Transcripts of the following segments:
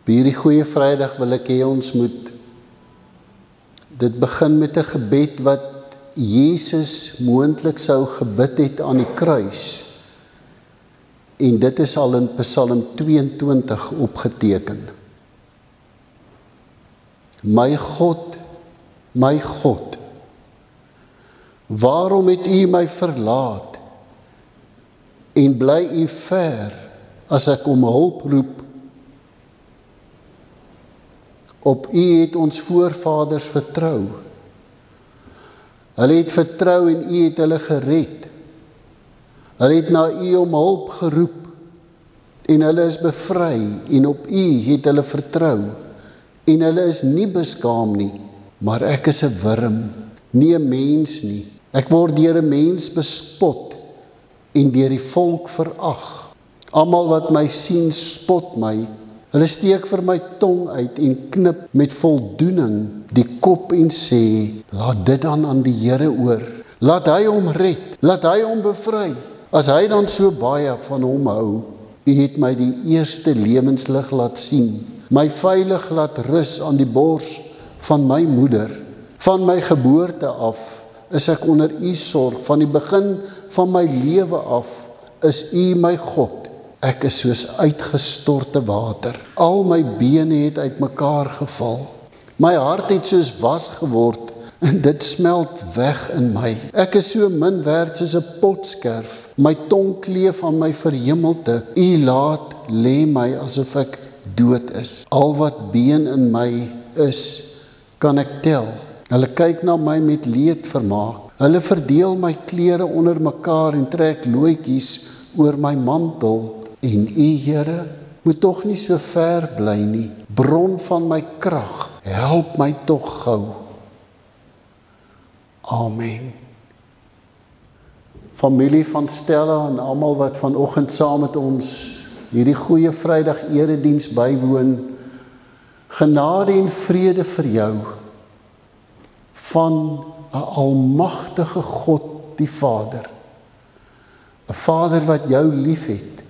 hierdie goeie Vrydag wil ek hê ons moet dit begin met 'n gebed wat Jesus moontlik sou gebid het aan die kruis. En dit is al in Psalm 22 opgeteken. My God, waarom het U my verlaat en bly U ver as ek om hulp roep? Op U het ons voorvaders vertrou. Hulle het vertrou en U het hulle gered. Hulle het na U om hulp geroep en hulle is bevry en op U het hulle vertrou en hulle is nie beskaam nie, maar ek is 'n wurm, nie 'n mens nie. Ek word deur 'n mens bespot en deur die volk verag. Almal wat my sien spot my. Hulle steek vir my tong uit en knip met voldoening die kop en sê, laat dit dan aan die Here oor. Laat hy hom red, laat hy hom bevry. As hy dan so baie van hom hou, U het my die eerste lewenslig laat sien, my veilig laat rus aan die bors van my moeder. Van my geboorte af is ek onder U sorg, van die begin van my lewe af is U my God. Ek is soos uitgestorte water. Al my bene het uitmekaar geval. My hart het soos was geword en dit smelt weg in my. Ek is so min werd soos 'n potskerf. My tong kleef aan my verhemelte. U laat lê my asof ek dood is. Al wat been in my is, kan ek tel. Hulle kyk na my met leedvermaak. Hulle verdeel my klere onder mekaar en trek looitjies oor my mantel. En U, Here, moet tog nie so ver bly nie. Bron van my krag, help my tog gou. Amen. Familie van Stella en almal wat vanoggend saam met ons hierdie goeie Vrydag erediens bywoon, genade en vrede vir jou van 'n almagtige God die Vader. 'n Vader wat jou liefhet.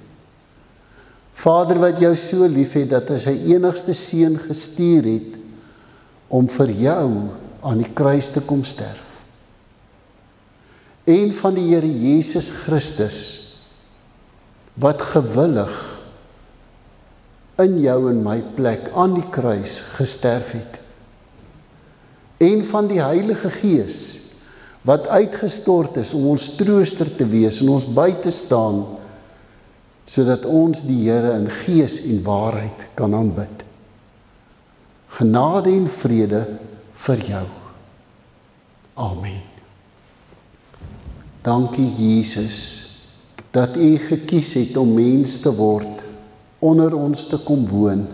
Vader wat jou so liefhet dat hy sy enigste seun gestuur het om vir jou aan die kruis te kom sterf. En van die Here Jesus Christus wat gewillig in jou en my plek aan die kruis gesterf het. En van die Heilige Gees wat uitgestort is om ons trooster te wees en ons by te staan, sodat ons die Here in gees en waarheid kan aanbid. Genade en vrede vir jou. Amen. Dankie Jesus, dat U gekies het om mens te word, onder ons te kom woon.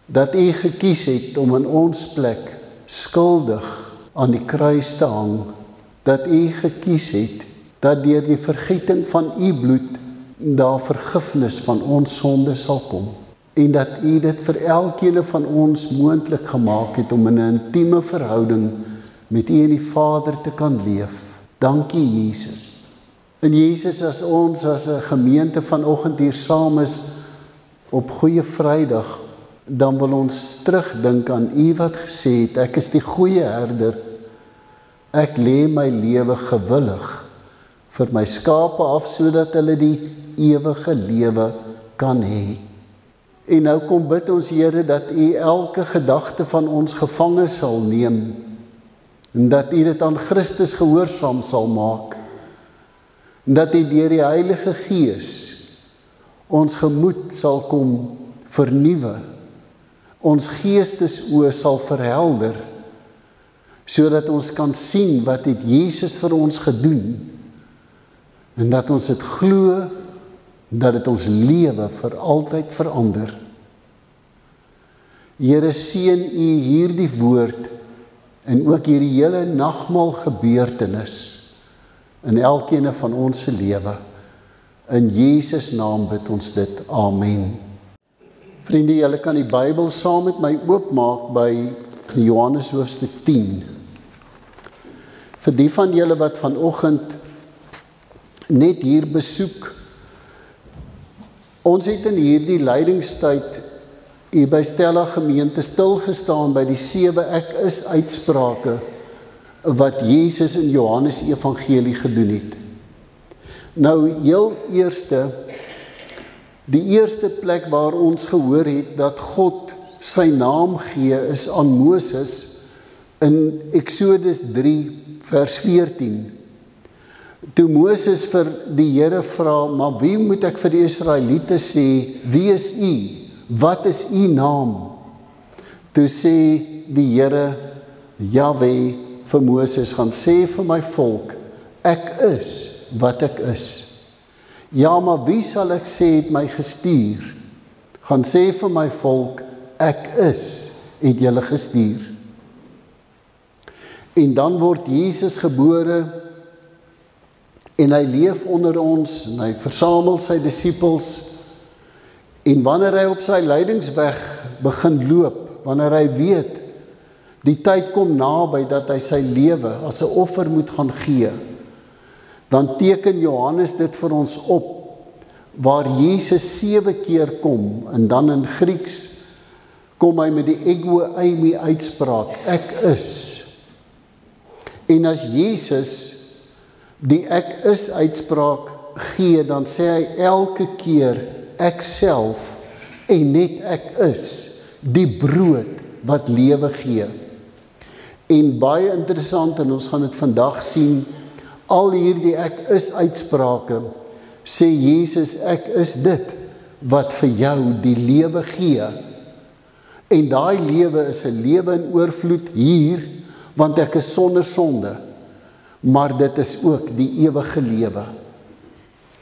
Dat U gekies het om in ons plek skuldig aan die kruis te hang. Dat U gekies het dat deur die vergieting van U bloed daar vergifnis van ons sonde sal kom. En dat U dit vir elkeen van ons moontlik gemaak het om in 'n intieme verhouding met U en die Vader te kan leef. Dankie Jesus. En Jesus, as ons as 'n gemeente vanoggend hier saam is op Goeie Vrydag, dan wil ons terugdink aan U wat gesê het, ek is die goeie herder. Ek lê my lewe gewillig vir my skape af, sodat hulle die ewige lewe kan hê. En nou kom bid ons Here dat U elke gedagte van ons gevange sal neem, en dat U dit aan Christus gehoorsaam sal maak, en dat U deur die Heilige Gees ons gemoed sal kom vernuwe, ons geestesoë sal verhelder, sodat ons kan sien wat het Jesus vir ons gedoen, en dat ons dit glo, dat dit ons lewe vir altyd verander. Here, seën U hierdie woord en ook hierdie hele nagmaal gebeurtenis in elkeen van ons se lewe. In Jesus naam bid ons dit. Amen. Vriende, julle kan die Bybel saam met my oopmaak by Johannes hoofstuk 10. Vir die van julle wat vanoggend net hier besoek, ons het in hierdie lydingstyd hier by Stella gemeente stilgestaan by die 7 ek is uitsprake wat Jesus in Johannes Evangelie gedoen het. Nou heel eerste, die eerste plek waar ons gehoor het dat God sy naam gee is aan Moses in Exodus 3 vers 14. Toe Moses vir die Here vra, maar wie moet ek vir die Israeliete sê, wie is u? Wat is u naam? Toe sê die Here, Jahwe vir Moses, gaan sê vir my volk, ek is wat ek is. Ja, maar wie sal ek sê het my gestuur? Gaan sê vir my volk, ek is, het julle gestuur. En dan word Jesus gebore, en hy leef onder ons, en hy versamel sy disippels, en wanneer hy op sy lydingsweg begin loop, wanneer hy weet, die tyd kom naby dat hy sy lewe as 'n offer moet gaan gee, dan teken Johannes dit vir ons op, waar Jesus 7 keer kom, en dan in Grieks kom hy met die ego eimi uitspraak, ek is. En as Jesus die ek is uitspraak gee, dan sê hy elke keer ek self en net ek is, die brood wat lewe gee. En baie interessant, en ons gaan dit vandag sien, al hierdie ek is uitsprake, sê Jesus ek is dit wat vir jou die lewe gee. En daai lewe is 'n lewe in oorvloed hier, want ek is sonder sonde, maar dit is ook die ewige lewe.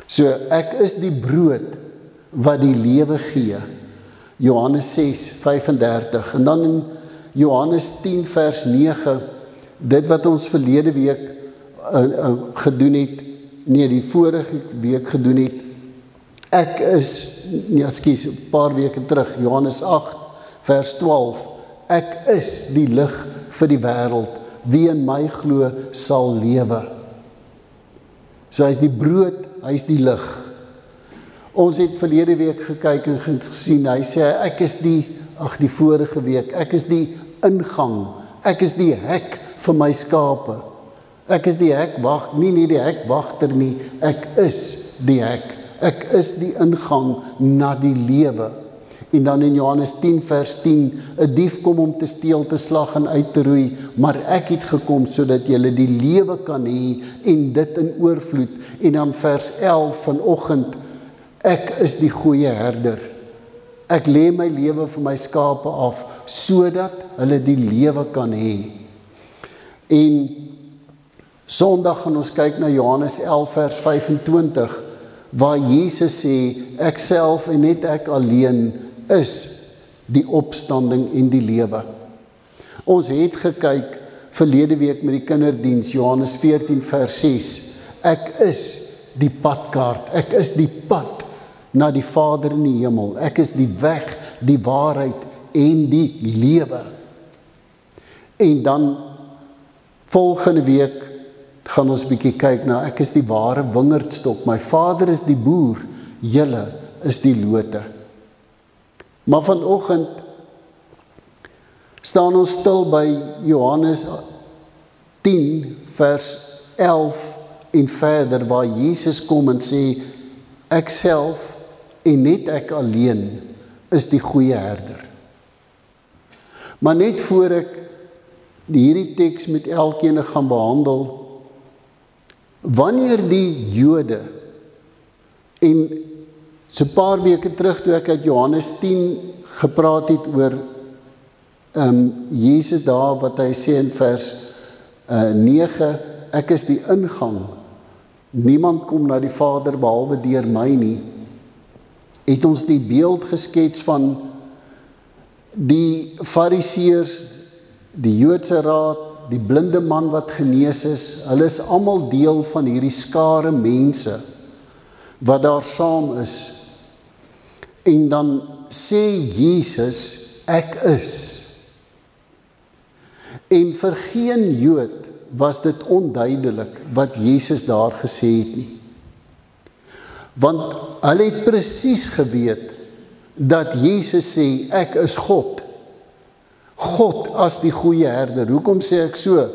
So ek is die brood wat die lewe gee. Johannes 6:35 en dan in Johannes 10 vers 9, dit wat ons verlede week gedoen het, nee die vorige week gedoen het, ek is, nee ekskuus, 'n paar weke terug, Johannes 8 vers 12, ek is die lig vir die wêreld, wie in my glo sal lewe. So hy is die brood, hy is die lig. Ons het verlede week gekyk en gesien, hy sê ek is die vorige week, ek is die ingang, ek is die hek vir my skape. Ek is die hekwag, nie die hekwagter nie, ek is die hek. Ek is die ingang na die lewe. En dan in Johannes 10 vers 10, 'n dief kom om te steel, te slag en uit te roei, maar ek het gekom sodat julle die lewe kan hê en dit in oorvloed. En dan vers 11 vanoggend, ek is die goeie herder. Ek lê my lewe vir my skape af, sodat hulle die lewe kan hê. En Sondag gaan ons kyk na Johannes 11 vers 25, waar Jesus sê, ek self en net ek alleen is die opstanding en die lewe. Ons het gekyk verlede week met die kinderdiens, Johannes 14 vers 6, ek is die padkaart, ek is die pad na die Vader in die hemel, ek is die weg, die waarheid en die lewe. En dan volgende week gaan ons bietjie kyk na, ek is die ware wingerdstok, my Vader is die boer, julle is die lote. Maar vanoggend staan ons stil by Johannes 10 vers 11 en verder, waar Jesus kom en sê, ek self en net ek alleen is die goeie herder. Maar net voor ek hierdie teks met elkeen gaan behandel, wanneer die Jode, en so 'n paar weke terug toe ek uit Johannes 10 gepraat het oor Jesus daar, wat hy sê in vers 9, ek is die ingang, niemand kom na die Vader behalwe deur my nie, het ons die beeld geskets van die Fariseërs, die Joodse raad, die blinde man wat genees is, hulle is almal deel van hierdie skare mense wat daar saam is. En dan sê Jesus, ek is. En vir geen Jood was dit onduidelik wat Jesus daar gesê het nie. Want hulle het presies geweet dat Jesus sê, ek is God. God as die goeie herder. Hoekom sê ek so?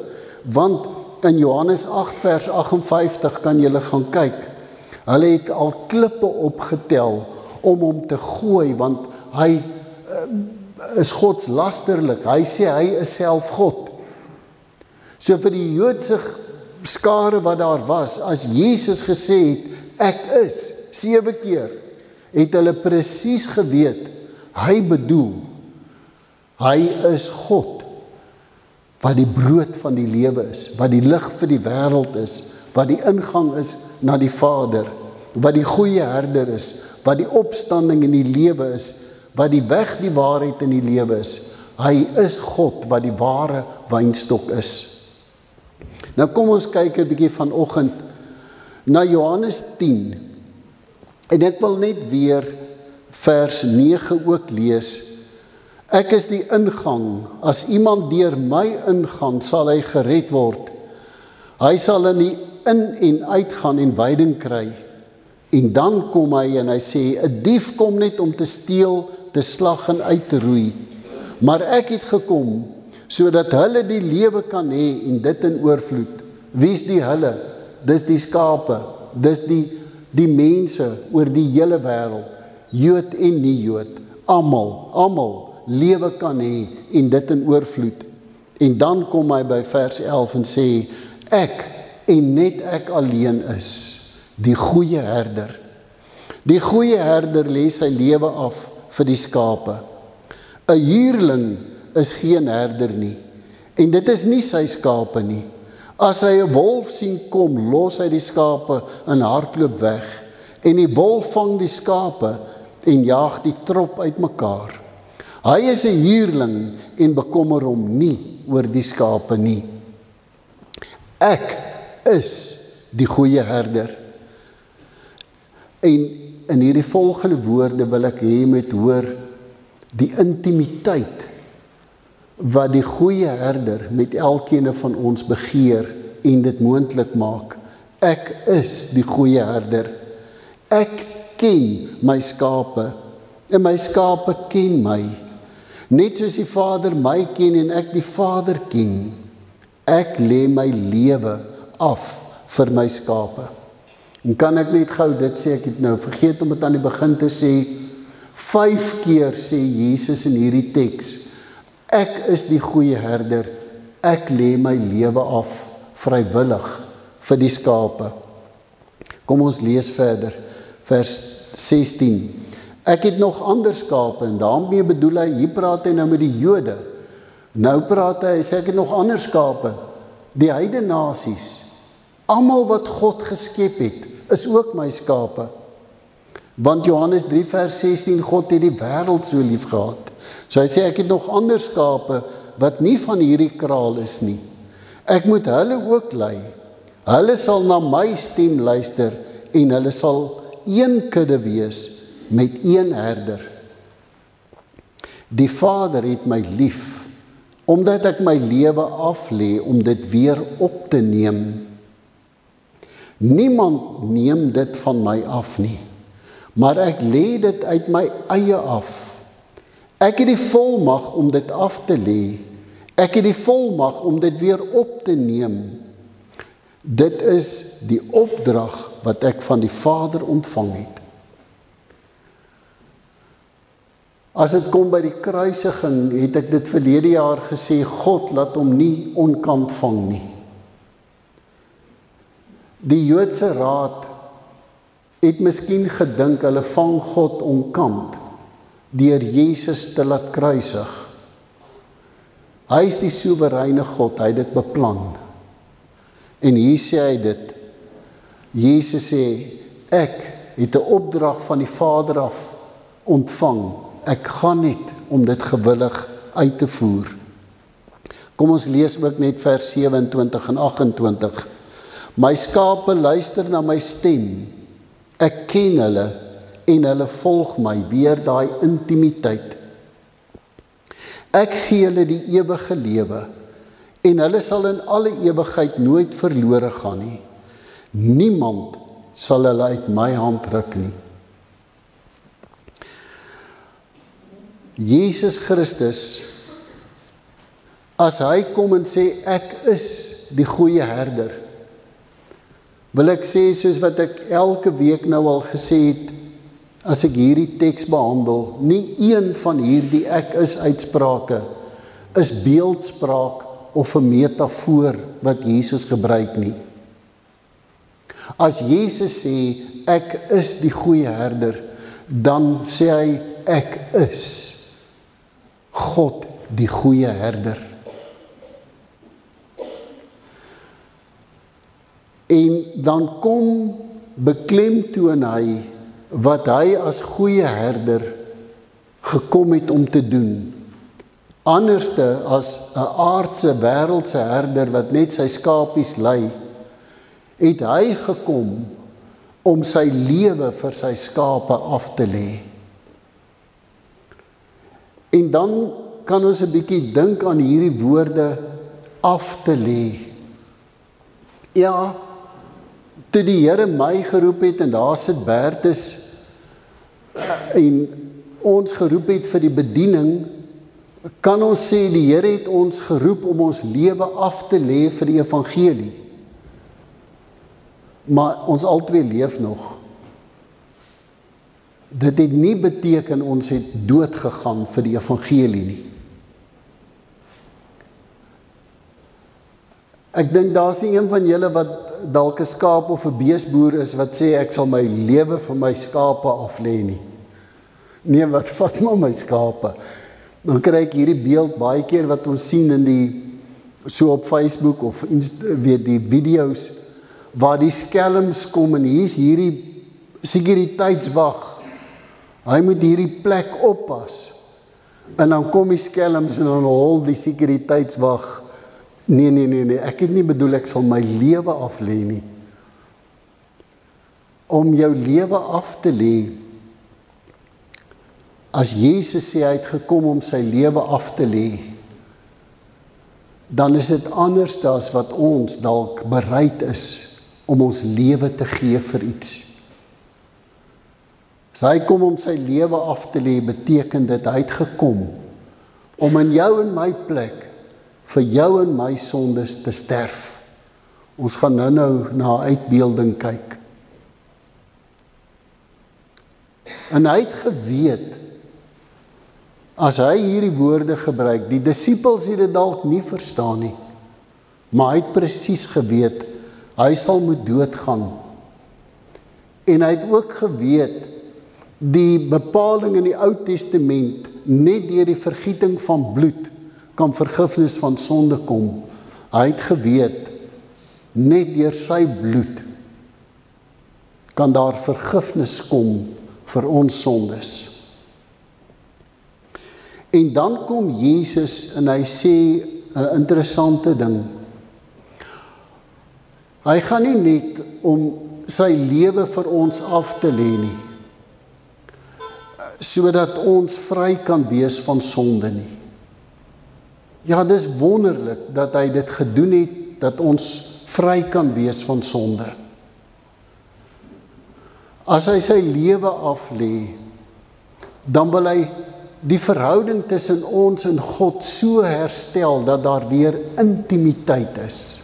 Want in Johannes 8 vers 58 kan julle gaan kyk. Hulle het al klippe opgetel om hom te gooi, want hy is godslasterlik. Hy sê hy is self God. So vir die Joodse skare wat daar was, as Jesus gesê het, ek is, 7 keer, het hulle presies geweet, hy bedoel, hy is God, wat die brood van die lewe is, wat die lig vir die wêreld is, wat die ingang is na die Vader, wat die goeie herder is, wat die opstanding in die lewe is, wat die weg, die waarheid in die lewe is. Hy is God, wat die ware wynstok is. Nou kom ons kyk 'n bietjie vanoggend na Johannes 10. En ek wil net weer vers 9 ook lees. Ek is die ingang. As iemand deur my ingaan, sal hy gered word. Hy sal in die in- en uitgaan en veiding kry. En dan kom hy en hy sê, 'n dief kom net om te steel, te slag en uit te roei. Maar ek het gekom, sodat hulle die lewe kan hê en dit in oorvloed. Wie is die hulle? Dis die skape, dis die mense oor die hele wêreld, Jood en nie Jood, almal lewe kan hê en dit in oorvloed. En dan kom hy by vers 11 en sê, ek en net ek alleen is die goeie herder. Die goeie herder lê sy lewe af vir die skape. 'n huurling is geen herder nie, en dit is nie sy skape nie. As hy 'n wolf sien kom, los hy die skape en hardloop weg, en die wolf vang die skape en jaag die trop uitmekaar. Hy is 'n huurling en bekommer hom nie oor die skape nie. Ek is die goeie herder. En in hierdie volgende woorde wil ek hê met hoor die intimiteit wat die goeie herder met elkeen van ons begeer en dit moontlik maak. Ek is die goeie herder. Ek ken my skape en my skape ken my. Net soos die Vader my ken en ek die Vader ken. Ek lê my lewe af vir my skape. En kan ek net gou dit sê, ek het nou vergeet om dit aan die begin te sê, 5 keer sê Jesus in hierdie teks, ek is die goeie herder, ek lê my lewe af, vrywillig, vir die skape. Kom ons lees verder, vers 16. Ek het nog ander skape, en daarmee bedoel hy, hier praat hy nou met die Jode. Nou praat hy sê ek het nog ander skape, die heidene nasies, almal wat God geskep het, is ook my skape. Want Johannes 3 vers 16, God het die wêreld so lief gehad. So hy sê, ek het nog ander skape, wat nie van hierdie kraal is nie. Ek moet hulle ook lei. Hulle sal na my stem luister, en hulle sal een kudde wees, met een herder. Die Vader het my lief, omdat ek my lewe aflê, om dit weer op te neem. Niemand neem dit van my af nie, maar ek lê dit uit my eie af. Ek het die volmag om dit af te lê. Ek het die volmag om dit weer op te neem. Dit is die opdrag wat ek van die Vader ontvang het. As dit kom by die kruisiging, het ek dit verlede jaar gesê, God laat hom nie onkant vang nie. Die Joodse raad het miskien gedink, hulle vang God onkant, deur Jesus te laat kruisig. Hy is die soewereine God, hy het dit beplan. En hier sê hy dit, Jesus sê, ek het 'n opdrag van die Vader af ontvang, ek gaan net om dit gewillig uit te voer. Kom ons lees ook net vers 27 en 28. My skape luister na my stem, ek ken hulle en hulle volg my, weer daai intimiteit. Ek gee hulle die ewige lewe en hulle sal in alle ewigheid nooit verlore gaan nie. Niemand sal hulle uit my hand ruk nie. Jesus Christus, as hy kom en sê, ek is die goeie herder, wil ek sê, soos wat ek elke week nou al gesê het, as ek hierdie teks behandel, nie een van hierdie ek is uitsprake, is beeldspraak of 'n metafoor wat Jesus gebruik nie. As Jesus sê, ek is die goeie herder, dan sê hy, ek is God die goeie herder. En dan kom beklemtoon hy wat hy as goeie herder gekom het om te doen. Anderste as 'n aardse wêreldse herder wat net sy skapies lei, het hy gekom om sy lewe vir sy skape af te lê. En dan kan ons 'n bietjie dink aan hierdie woorde af te lê. Ja, toe die Here my geroep het en daar sit Bertus en ons geroep het vir die bediening, kan ons sê die Here het ons geroep om ons lewe af te lê vir die evangelie. Maar ons albei leef nog. Dit het nie beteken ons het dood gegaan vir die evangelie nie. Ek dink daar's nie een van julle wat dalk 'n skaap of 'n beesboer is wat sê ek sal my lewe vir my skape af lê nie. Nee, wat vat maar my skape. Dan kry ek hierdie beeld baie keer wat ons sien in die so op Facebook of weet die video's waar die skelms kom en hier's hierdie sekuriteitswag. Hy moet hierdie plek oppas. En dan kom die skelms en dan hol die sekuriteitswag. Nee, ek het nie bedoel ek sal my lewe af lê nie. Om jou lewe af te lê, as Jesus sê hy het gekom om sy lewe af te lê, dan is dit anders as wat ons dalk bereid is om ons lewe te gee vir iets. As hy kom om sy lewe af te lê, beteken dit hy het gekom om in jou en my plek vir jou en my sondes te sterf. Ons gaan nou na 'n uitbeelding kyk. En hy het geweet, as hy hierdie woorde gebruik, die disippels het dit dalk nie verstaan nie, maar hy het presies geweet, hy sal moet doodgaan. En hy het ook geweet, die bepaling in die Ou Testament, net deur die vergieting van bloed, kan vergifnis van sonde kom. Hy het geweet, net deur sy bloed, kan daar vergifnis kom vir ons sondes. En dan kom Jesus en hy sê 'n interessante ding. Hy gaan nie net om sy lewe vir ons af te lê nie, sodat ons vry kan wees van sonde nie. Ja, dis wonderlik dat hy dit gedoen het, dat ons vry kan wees van sonde. As hy sy lewe af lê, dan wil hy die verhouding tussen ons en God so herstel, dat daar weer intimiteit is.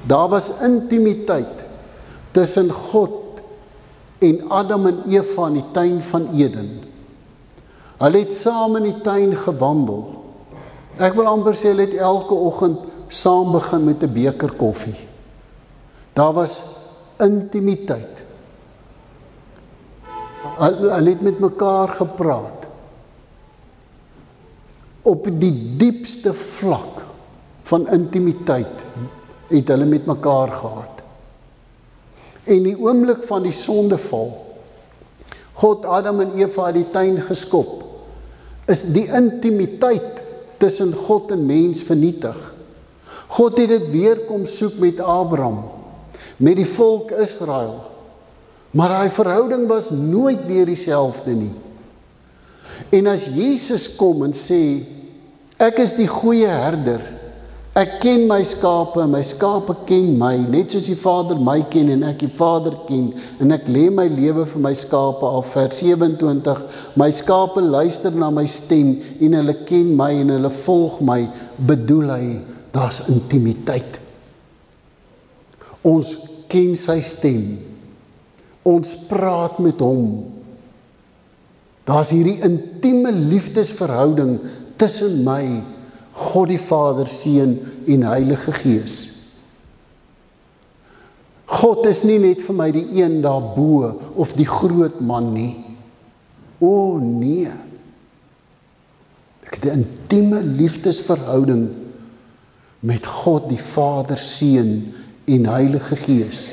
Daar was intimiteit tussen God en Adam en Eva in die tuin van Eden. Hulle het saam in die tuin gewandel. Ek wil amper sê, hulle het elke oggend saam begin met 'n beker koffie. Daar was intimiteit. Hulle het met mekaar gepraat. Op die diepste vlak van intimiteit het hulle met mekaar gehad. En die oomblik van die sondeval, God Adam en Eva uit die tuin geskop, is die intimiteit tussen God en mens vernietig. God het dit weer kom soek met Abraham, met die volk Israel, maar daai verhouding was nooit weer dieselfde nie. En as Jesus kom en sê, ek is die goeie herder, Ek ken my skape ken my, net soos die Vader my ken en ek die Vader ken, en ek lê my lewe vir my skape af, vers 27, my skape luister na my stem, en hulle ken my en hulle volg my, bedoel hy, daar's intimiteit. Ons ken sy stem, ons praat met hom, daar's hierdie intieme liefdesverhouding tussen my, God die Vader, Seun en Heilige Gees. God is nie net vir my die een daarbo of die groot man nie. O nee. Ek het 'n intieme liefdesverhouding met God die Vader, Seun en Heilige Gees.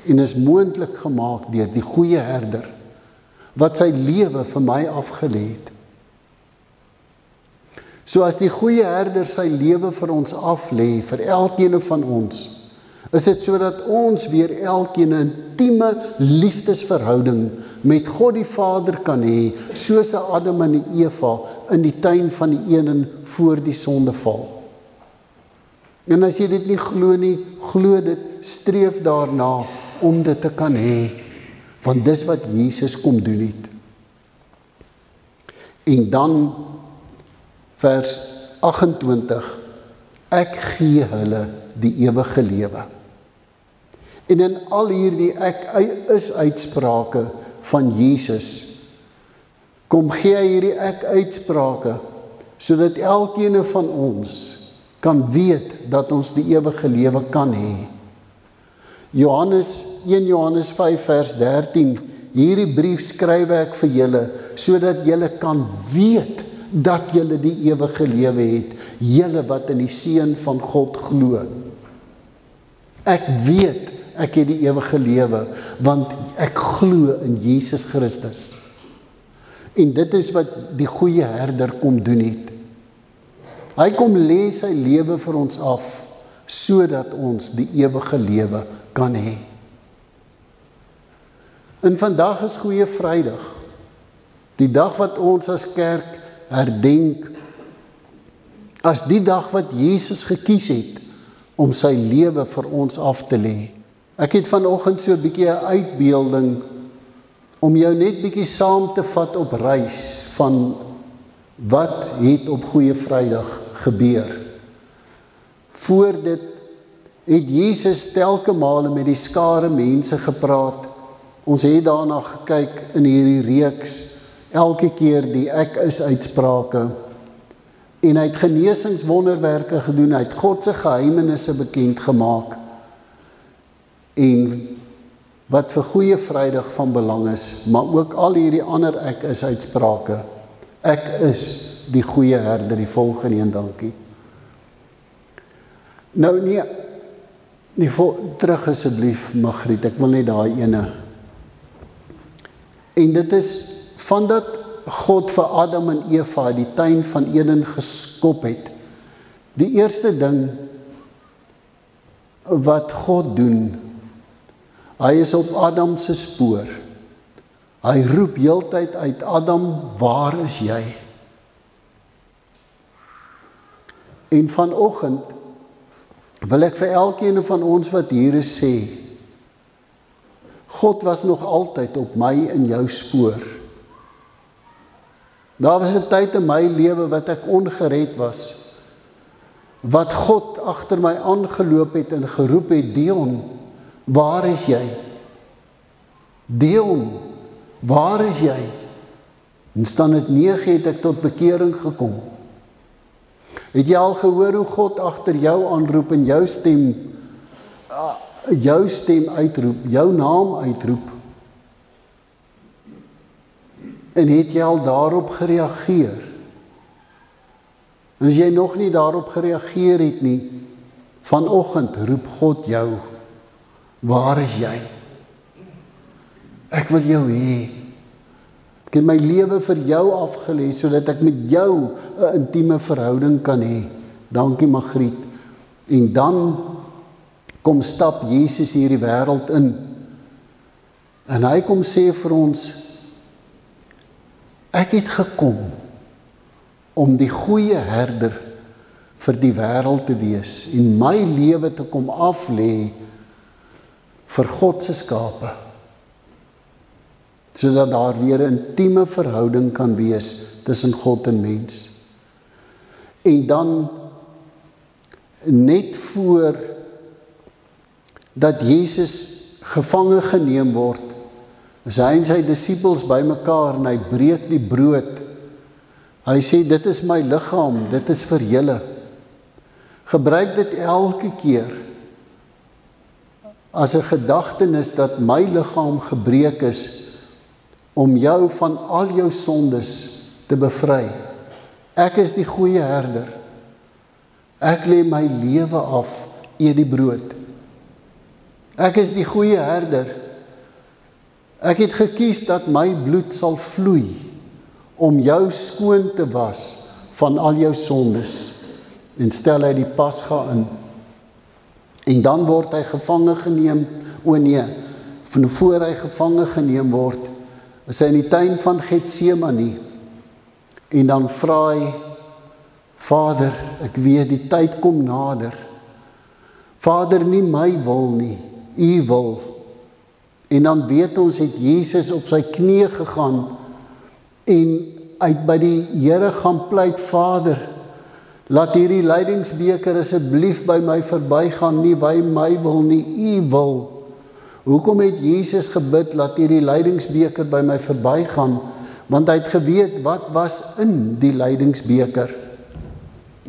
En is moontlik gemaak deur die goeie herder wat sy lewe vir my afgelê het. So as die goeie herder sy lewe vir ons aflê, vir elkeen van ons, is dit sodat ons weer elkeen 'n intieme liefdesverhouding met God die Vader kan hê, soos Adam en Eva in die tuin van die Eden voor die sondeval. En as jy dit nie glo nie, glo dit, streef daarna om dit te kan hê, want dis wat Jesus kom doen het. En dan vers 28, ek gee hulle die ewige lewe. En in al hierdie ek is uitsprake van Jesus, kom gee hy hierdie ek uitsprake, sodat elkeen van ons kan weet dat ons die ewige lewe kan hê. 1 Johannes 5 vers 13, hierdie brief skryf ek vir julle, sodat julle kan weet dat julle die ewige lewe het, julle wat in die Seun van God glo. Ek weet, ek het die ewige lewe, want ek glo in Jesus Christus. En dit is wat die goeie herder kom doen het. Hy kom lê sy lewe vir ons af, sodat ons die ewige lewe kan hê. En vandag is Goeie Vrydag, die dag wat ons as kerk herdenk, as die dag wat Jesus gekies het, om sy lewe vir ons af te lê. Ek het vanoggend so 'n bietjie 'n uitbeelding, om jou net bietjie saam te vat op reis, van wat het op Goeie Vrydag gebeur. Voor dit het Jesus telke male met die skare mense gepraat. Ons het daarna gekyk in hierdie reeks, elke keer die ek is uitsprake. En hy het genesingswonderwerke gedoen, hy het God se geheimenisse bekend gemaak. En wat vir Goeie Vrydag van belang is, maar ook al hierdie ander ek is uitsprake. Ek is die goeie herder, die volgende een, dankie. Nou nee, terug asseblief Magriet, ek wil net daai ene. En dit is, vandat God vir Adam en Eva die tuin van Eden geskop het, die eerste ding wat God doen, hy is op Adam se spoor. Hy roep heeltyd uit, Adam, waar is jy? En vanoggend wil ek vir elkeen van ons wat hier is sê, God was nog altyd op my en jou spoor. Daar was 'n tyd in my lewe wat ek ongered was, wat God agter my aangeloop het en geroep het, Dion, waar is jy? Dion, waar is jy? En staan dit 9 het ek tot bekering gekom. Het jy al gehoor hoe God agter jou aanroep en jou stem uitroep, jou naam uitroep? En het jy al daarop gereageer? En as jy nog nie daarop gereageer het nie, vanoggend roep God jou, waar is jy? Ek wil jou hê. Ek het my lewe vir jou afgelê, sodat ek met jou 'n intieme verhouding kan hê. Dankie Magriet. En dan kom stap Jesus hierdie wêreld in. En hy kom sê vir ons, ek het gekom om die goeie herder vir die wêreld te wees en my lewe te kom aflê vir God se skape, sodat daar weer 'n intieme verhouding kan wees tussen God en mens. En dan net voor dat Jesus gevange geneem word, is hy en sy disippels bymekaar en hy breek die brood. Hy sê, dit is my liggaam, dit is vir julle. Gebruik dit elke keer as 'n gedagtenis dat my liggaam gebreek is om jou van al jou sondes te bevry. Ek is die goeie herder. Ek lê my lewe af, eet die brood. Ek is die goeie herder. Ek het gekies dat my bloed sal vloei om jou skoon te was van al jou sondes. En stel hy die Pasga in. En dan word hy gevange geneem, voor hy gevange geneem word, is hy in die tuin van Getsemane. En dan vra hy, Vader, ek weet die tyd kom nader. Vader, nie my wil nie, U wil. En dan weet ons, het Jesus op sy knieë gegaan en uit by die Here gaan pleit, Vader, laat hierdie lydingsbeker asseblief by my verbygaan, nie by my wil nie, U wil. Hoekom het Jesus gebid, laat hierdie lydingsbeker by my verbygaan? Want hy het geweet, wat was in die lydingsbeker?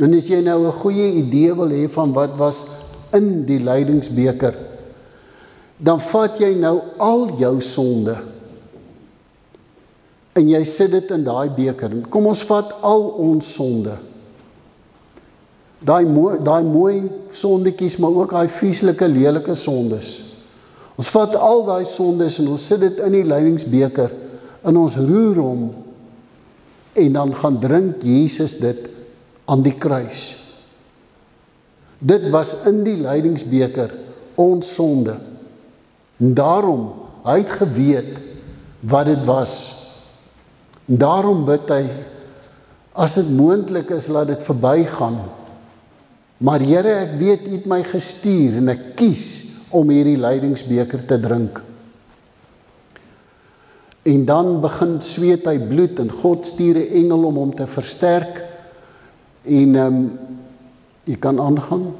En as jy nou 'n goeie idee wil hê van wat was in die lydingsbeker, dan vat jy nou al jou sonde, en jy sit dit in daai beker. Kom ons vat al ons sonde. Daai mooi sondetjies, maar ook daai vieslike, lelike sondes. Ons vat al daai sondes en ons sit dit in die lydingsbeker en ons roer hom en dan gaan drink Jesus dit aan die kruis. Dit was in die lydingsbeker ons sonde. En daarom, hy het geweet wat dit was. En daarom bid hy, as dit moontlik is, laat dit verbygaan. Maar Here, ek weet U het my gestuur en ek kies om hierdie lydingsbeker te drink. En dan begin sweet hy bloed en God stuur 'n engel om hom te versterk. En jy kan aangaan.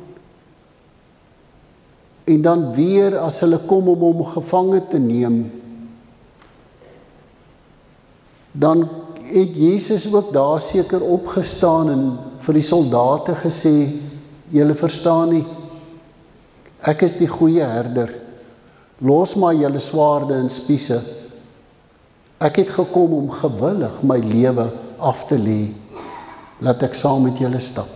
En dan weer as hulle kom om hom gevange te neem, dan het Jesus ook daar seker opgestaan en vir die soldate gesê, julle verstaan nie, ek is die goeie herder, los maar julle swaarde en spiese, ek het gekom om gewillig my lewe af te lê, laat ek saam met julle stap.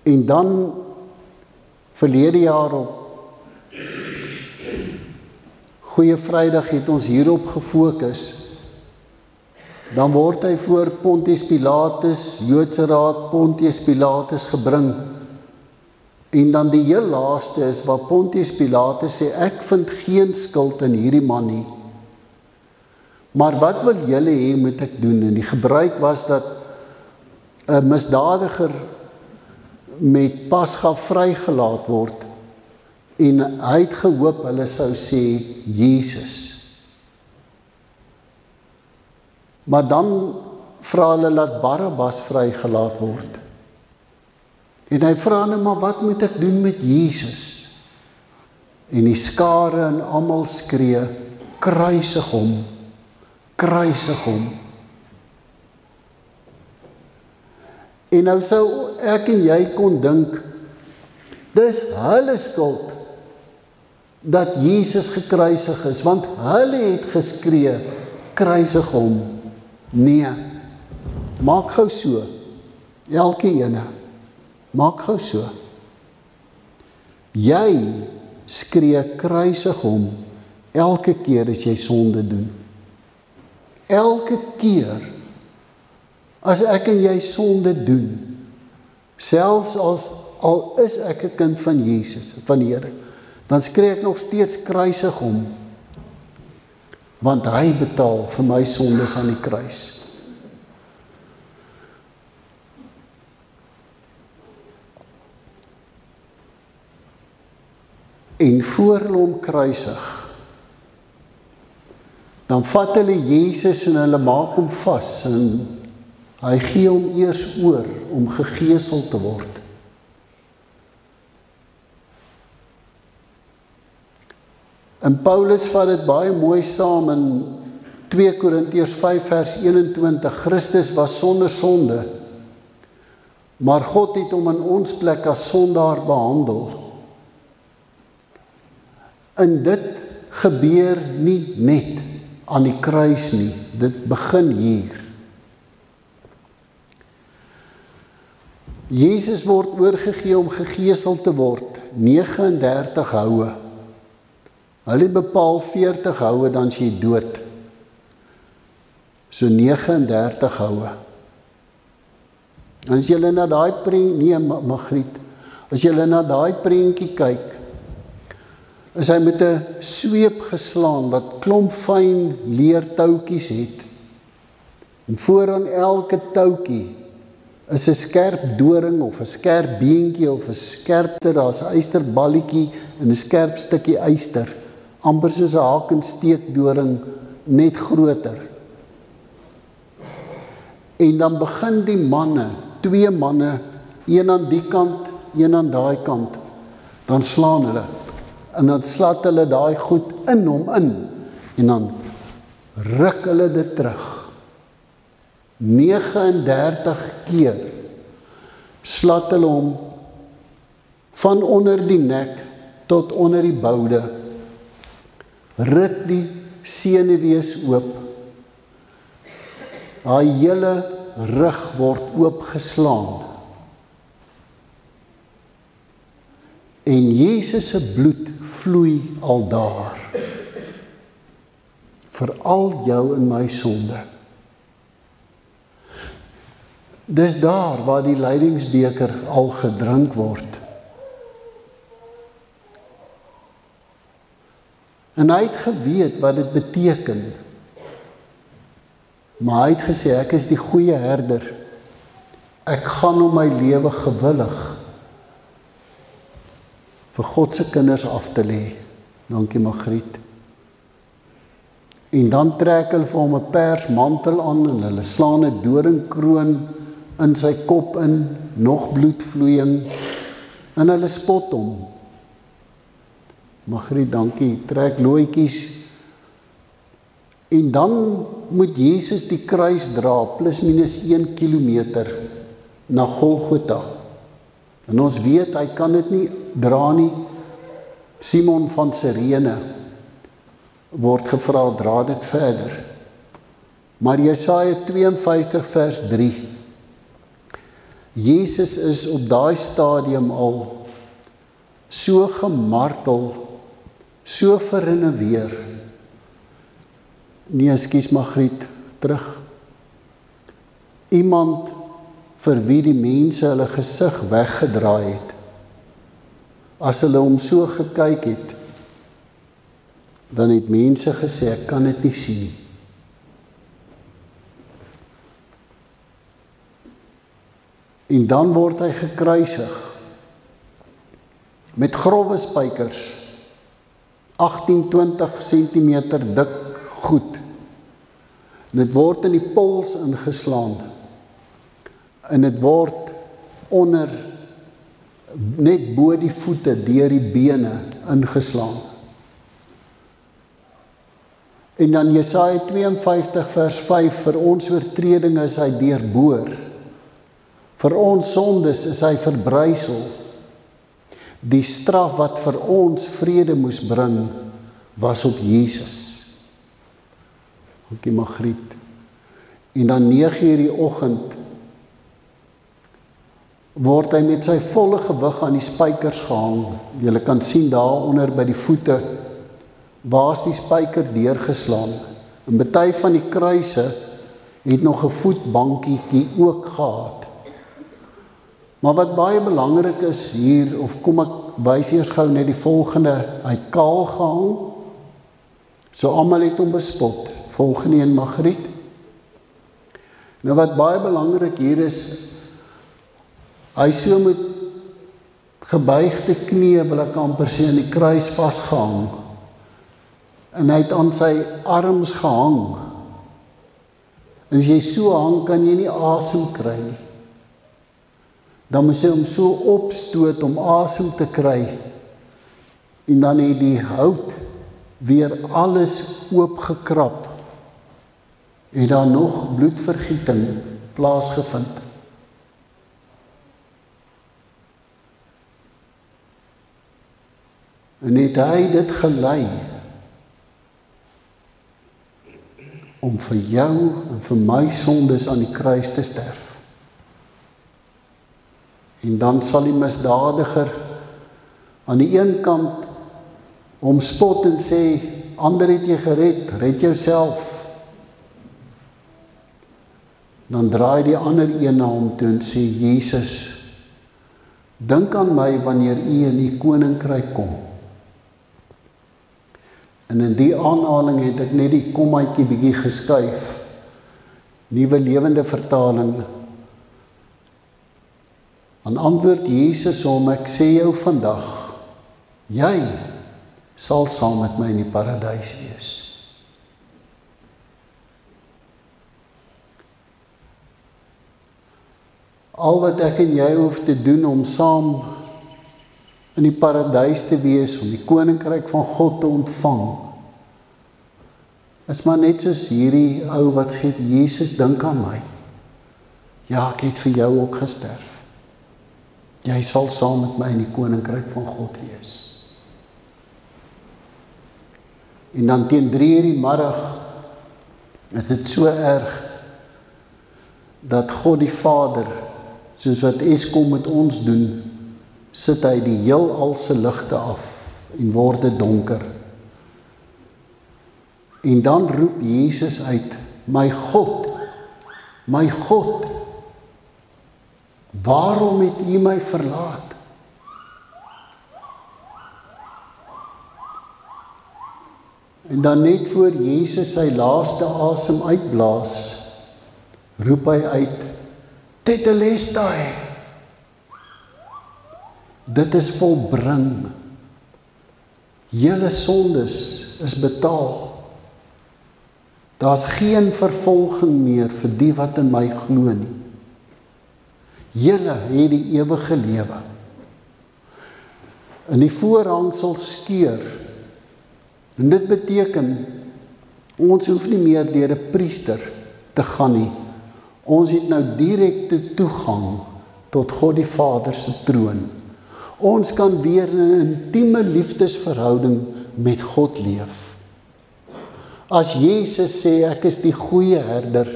En dan, verlede jaar op Goeie Vrydag het ons hierop gefokus. Dan word hy voor Pontius Pilatus, Joodse Raad, Pontius Pilatus gebring. En dan die heel laaste is waar Pontius Pilatus sê, ek vind geen skuld in hierdie man nie. Maar wat wil julle hê moet ek doen? En die gebruik was dat 'n misdadiger met Pasga vrygelaat word. En hy het gehoop hulle sou sê Jesus. Maar dan vra hulle dat Barabbas vrygelaat word. En hy vra nou, maar wat moet ek doen met Jesus? En die skare en almal skree, kruisig hom, kruisig hom. En nou sou ek en jy kon dink, dis hulle skuld dat Jesus gekruisig is, want hulle het geskree, kruisig hom. Nee, maak gou so, elke ene, maak gou so. Jy skree kruisig hom, elke keer as jy sonde doen. Elke keer, as ek en jy sonde doen, selfs al is ek 'n kind van Jesus, van die Here, dan skree ek nog steeds kruisig hom, want hy betaal vir my sondes aan die kruis. en voor hulle hom kruisig, dan vat hulle Jesus en hulle maak hom vas en hy gee hom eers oor om gegeesel te word. En Paulus vat dit baie mooi saam in 2 Korintiërs 5 vers 21, Christus was sonder sonde, maar God het hom in ons plek as sondaar behandel. En dit gebeur nie net aan die kruis nie, dit begin hier. Jesus word oorgegee om gegeesel te word, 39 houe. Hulle bepaal 40 houe, dan is jy dood. So 39 houe. En as jy na daai prentjie, Magriet, as jy na daai prentjie kyk, is hy met 'n sweep geslaan wat klomp fyn leertoutjies het. En vooraan elke toutjie is 'n skerp doring of 'n skerp beentjie of 'n skerpte, daar's 'n ysterballetjie en 'n skerp stukkie yster, amper soos 'n haak en steekdoring, net groter. En dan begin die manne, 2 manne, een aan die kant, een aan daai kant, dan slaan hulle, en dan slat hulle daai goed in hom in, en dan ruk hulle dit terug. 39 keer slat hulle hom van onder die nek tot onder die boude, rit die senuwees oop, daai hele rug word oopgeslaan. En Jesus se bloed vloei al daar, vir al jou en my sonde. Dis daar waar die lydingsbeker al gedrink word. En hy het geweet wat dit beteken. Maar hy het gesê, ek is die goeie herder. Ek gaan om my lewe gewillig vir God se kinders af te lê. Dankie Magriet. En dan trek hulle vir hom 'n persmantel aan en hulle slaan 'n doringkroon in sy kop in, nog bloedvloeiing, en hulle spot hom. Magriet, dankie, trek looitjies. En dan moet Jesus die kruis dra, plus minus 1 kilometer, na Golgotha. En ons weet, hy kan dit nie dra nie. Simon van Sirene word gevra, dra dit verder. Maar Jesaja 52 vers 3, Jesus is op daai stadium al so gemartel, so verinneweer. Nee, ekskuus Magriet, terug. Iemand vir wie die mense hulle gesig weggedraai het, as hulle hom so gekyk het, dan het mense gesê, ek kan dit nie sien nie. En dan word hy gekruisig, met growwe spykers, 18-20 centimeter dik goed. En dit word in die pols ingeslaan. En dit word onder, net bo die voete, deur die bene ingeslaan. En dan Jesaja 52 vers 5, vir ons oortredinge is hy deurboor. Vir ons sondes is hy verbrysel. Die straf wat vir ons vrede moes bring, was op Jesus. Dankie Magriet. En dan 9:00 die oggend, word hy met sy volle gewig aan die spykers gehang. Julle kan sien daaronder by die voete, waar is die spyker deurgeslaan. En party van die kruise het nog 'n voetbankietjie ook gehad. Maar wat baie belangrik is hier, of kom ek wys eers gou net die volgende, hy kaal gehang, so almal het hom bespot. Volgende een Magriet. Nou wat baie belangrik hier is, hy so met gebuigde knie, wil ek amper sê, aan die kruis vasgehang. En hy het aan sy arms gehang. En as jy so hang, kan jy nie asem kry nie. Dan moet jy hom so opstoot om asem te kry. En dan het die hout weer alles oopgekrap. Het daar nog bloedvergieting plaasgevind. En het hy dit gelei om vir jou en vir my sondes aan die kruis te sterf. En dan sal die misdadiger aan die een kant hom spot en sê, ander het jy gered, red jouself. Dan draai die ander een na hom toe en sê, Jesus, dink aan my wanneer u in die koninkryk kom. En in die aanhaling het ek net die kommaatjie bietjie geskuif. Nuwe Lewende Vertaling. Dan antwoord Jesus hom, ek sê jou vandag, jy sal saam met my in die paradys wees. Al wat ek en jy hoef te doen om saam in die paradys te wees, om die koninkryk van God te ontvang, is maar net soos hierdie ou wat gee, Jesus, dink aan my. Ja, ek het vir jou ook gesterf. Jy sal saam met my in die koninkryk van God wees. En dan teen 3:00 die middag is dit so erg dat God die Vader, soos wat Eskom met ons doen, sit hy die heelal se ligte af en word dit donker. En dan roep Jesus uit, my God, waarom het u my verlaat? En dan net voor Jesus sy laaste asem uitblaas, roep hy uit, Tetelestai. Dit is volbring. Julle sondes is betaal. Daar's geen vervolging meer vir die wat in my glo nie. Julle het die ewige lewe. En die voorhang sal skeur. En dit beteken, ons hoef nie meer deur 'n priester te gaan nie. Ons het nou direkte toegang tot God die Vader se troon. Ons kan weer in 'n intieme liefdesverhouding met God leef. As Jesus sê, ek is die goeie herder,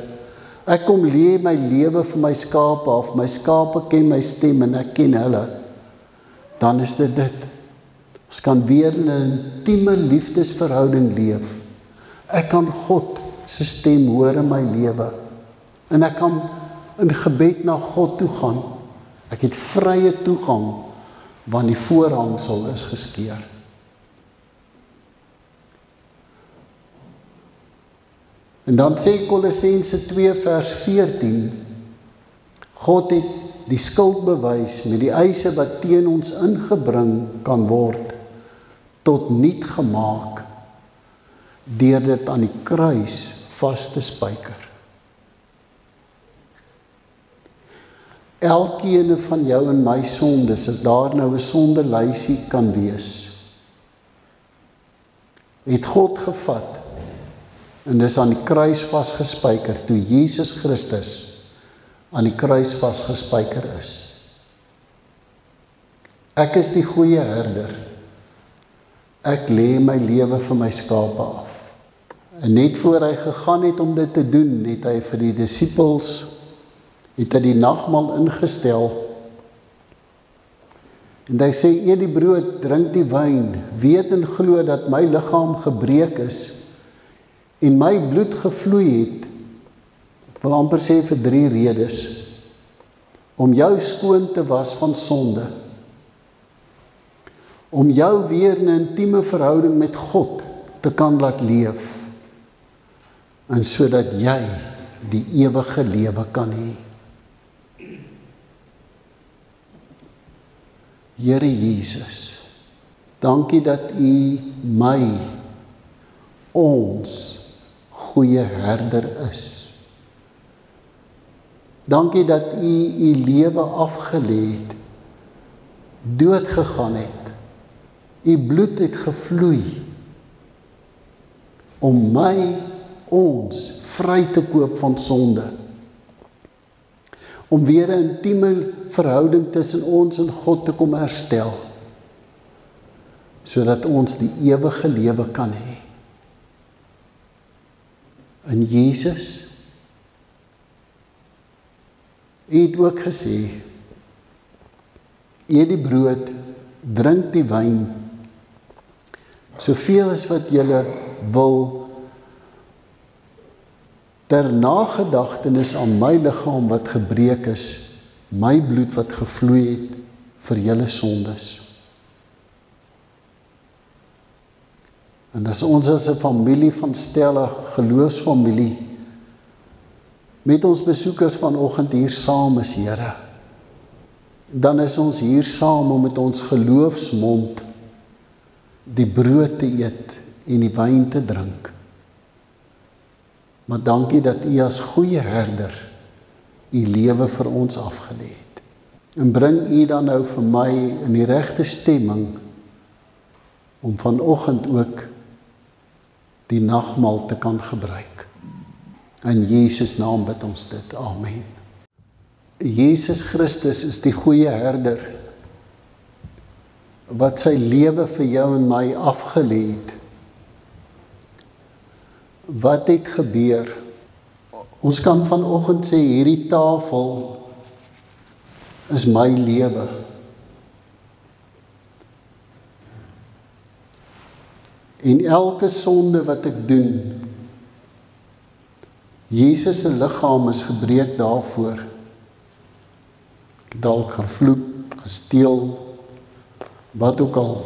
ek kom lê my lewe vir my skape af, my skape ken my stem en ek ken hulle, dan is dit dit. Ons kan weer in 'n intieme liefdesverhouding leef. Ek kan God se stem hoor in my lewe. En ek kan in gebed na God toe gaan. Ek het vrye toegang, want die voorhangsel is geskeur. En dan sê Kolossense 2 vers 14, God het die skuld bewys met die eise wat teen ons ingebring kan word, tot niet gemaak, deur dit aan die kruis vas te spyker. Elkeen van jou en my sondes, as daar nou 'n sondelysie kan wees, het God gevat en dis aan die kruis vasgespyker, toe Jesus Christus aan die kruis vasgespyker is. Ek is die goeie herder. Ek lê my lewe vir my skape af. En net voor hy gegaan het om dit te doen, het hy vir die disippels, het hy die nagmaal ingestel. En hy sê, eet die brood, drink die wyn, weet en glo dat my liggaam gebreek is, en my bloed gevloei het, ek wil amper sê vir 3 redes, om jou skoon te was van sonde, om jou weer in 'n intieme verhouding met God te kan laat leef, en sodat jy die ewige lewe kan hê. Here Jesus, dankie dat U my, ons, goeie herder is. Dankie dat U lewe afgelê het, dood gegaan het, U bloed het gevloei, om my, ons, vry te koop van sonde, om weer 'n intieme verhouding tussen ons en God te kom herstel, sodat ons die ewige lewe kan hê. En Jesus, U het ook gesê, eet die brood, drink die wyn, soveel as wat julle wil, ter nagedagtenis aan my liggaam wat gebreek is, my bloed wat gevloei het vir julle sondes. En as ons as 'n familie van Stella, geloofsfamilie, met ons besoekers vanoggend hier saam is, Here, dan is ons hier saam om met ons geloofsmond die brood te eet en die wyn te drink. Maar dankie dat U as goeie herder U lewe vir ons afgelê het. En bring U dan nou vir my in die regte stemming om vanoggend ook die nagmaal te kan gebruik. In Jesus naam bid ons dit. Amen. Jesus Christus is die goeie herder wat sy lewe vir jou en my afgelê het. Wat het gebeur? Ons kan vanoggend sê hierdie tafel is my lewe. En elke sonde wat ek doen, Jesus se liggaam is gebreek daarvoor. Ek het dalk gevloek, gesteel, wat ook al.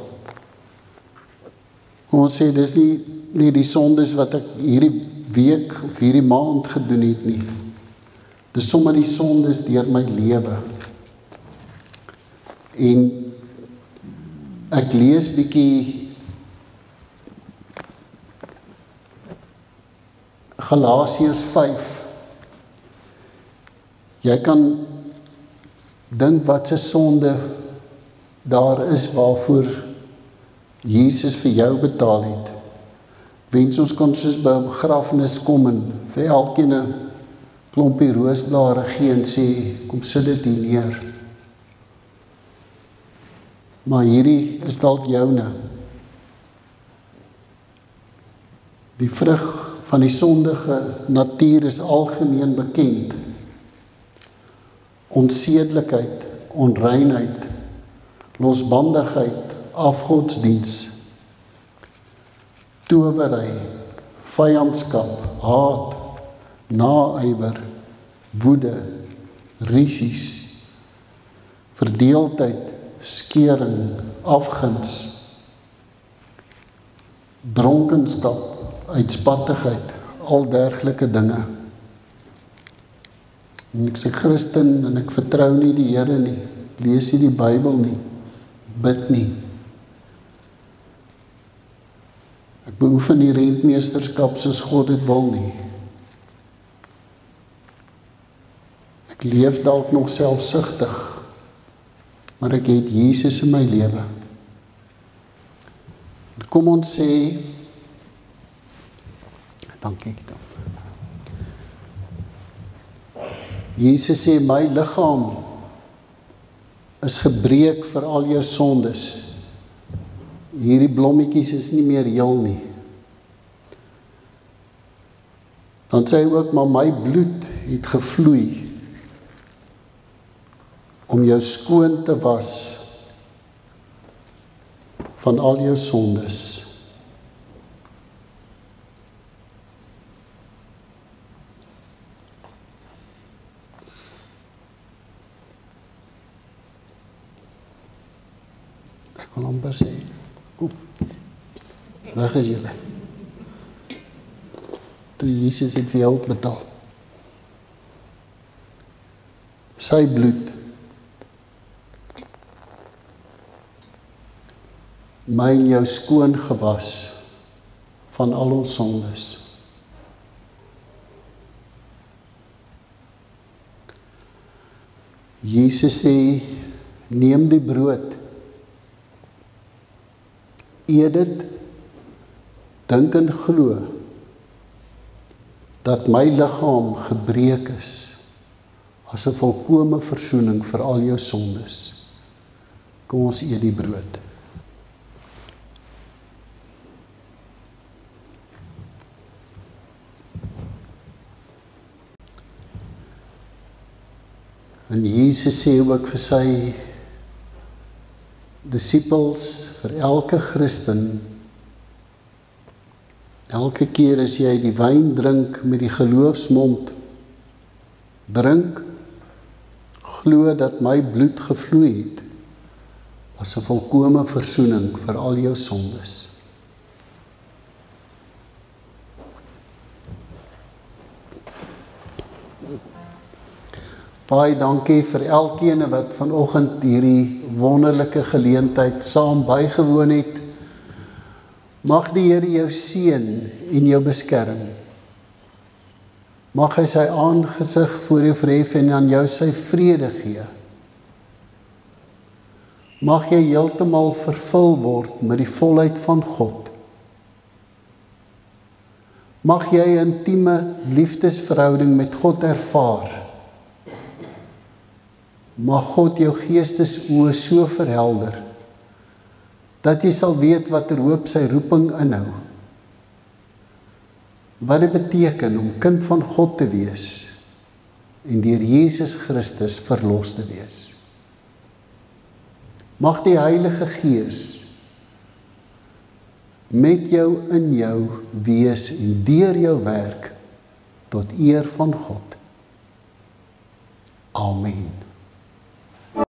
Ons sê dis nie die sondes wat ek hierdie week of hierdie maand gedoen het nie. Dis sommer die sondes deur my lewe. En ek lees bietjie Galasiërs 5. Jy kan dink wat se sonde daar is waarvoor Jesus vir jou betaal het. Wens ons kon soos by 'n begrafnis kom en vir elkeen 'n klompie roosblare gee en sê, kom sit dit hier neer. Maar hierdie is dalk joune. Die vrug van die sondige natuur is algemeen bekend. Onsedelikheid, onreinheid, losbandigheid, afgodsdiens, towery, vyandskap, haat, naaiwer, woede, rusies, verdeeldheid, skering, afguns, dronkenskap, uitspattigheid, al dergelike dinge. En ek sê Christen en ek vertrou nie die Here nie, lees nie die Bybel nie, bid nie. Ek beoefen die rentmeesterskap soos God dit wil nie. Ek leef dalk nog selfsugtig, maar ek het Jesus in my lewe. Kom ons sê, dankie dan. Jesus sê, my liggaam is gebreek vir al jou sondes. Hierdie blommetjies is nie meer heel nie. Dan sê hy ook, maar my bloed het gevloei om jou skoon te was van al jou sondes. Ek wil amper sê, kom, weg is julle. Toe Jesus het vir jou ook betaal. Sy bloed my en jou skoon gewas van al ons sondes. Jesus sê, neem die brood, eet dit, dink en glo, dat my liggaam gebreek is, as 'n volkome versoening vir al jou sondes. Kom ons eet die brood. En Jesus sê ook vir sy disippels, vir elke Christen, elke keer as jy die wyn drink met die geloofsmond, drink, glo dat my bloed gevloei het, as 'n volkome versoening vir al jou sondes. Baie dankie vir elkeen wat vanoggend hierdie wonderlike geleentheid saam bygewoon het. Mag die Here jou seën en jou beskerm. Mag hy sy aangesig voor jou verhef en aan jou sy vrede gee. Mag jy heeltemal vervul word met die volheid van God. Mag jy 'n intieme liefdesverhouding met God ervaar. Mag God jou geestesoë so verhelder, dat jy sal weet watter hoop sy roeping inhou. Wat dit beteken om kind van God te wees, en deur Jesus Christus verlos te wees. Mag die Heilige Gees met jou in jou wees en deur jou werk tot eer van God. Amen.